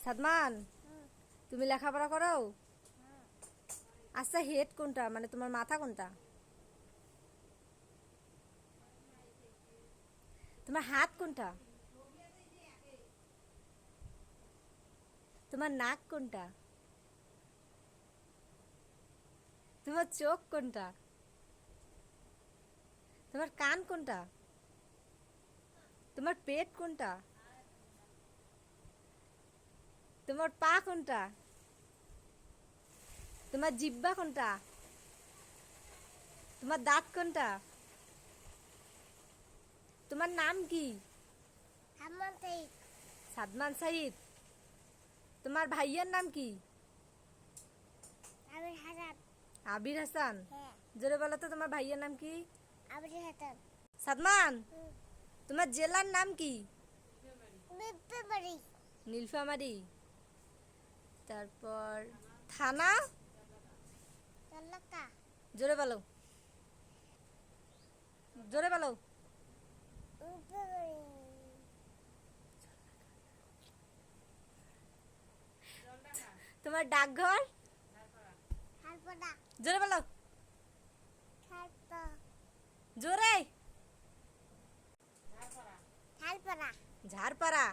সাদমান, তুমি লেখাপড়া করো? আচ্ছা, হেড কোনটা, মানে তোমার মাথা কোনটা? তোমার হাত কোনটা? তোমার নাক কোনটা? তোমার চোখ কোনটা? তোমার কান কোনটা? তোমার পেট কোনটা? তোমার পা কোনটা? তোমার জিহ্বা কোনটা? তোমার দাঁত কোনটা? তোমার নাম কি? সাদমান সাইদ। তোমার ভাইয়ের নাম কি? আবির হাসান। জোরে বলো তো, তোমার ভাইয়ের নাম কি? সাদমান, তোমার জেলার নাম কি? নীলফামারী। তারপর থানা? জোরে বলো, জোরে বলো। তোমার ডাকঘর? জোরে বলো, জোরে। ঝাড়পাড়া।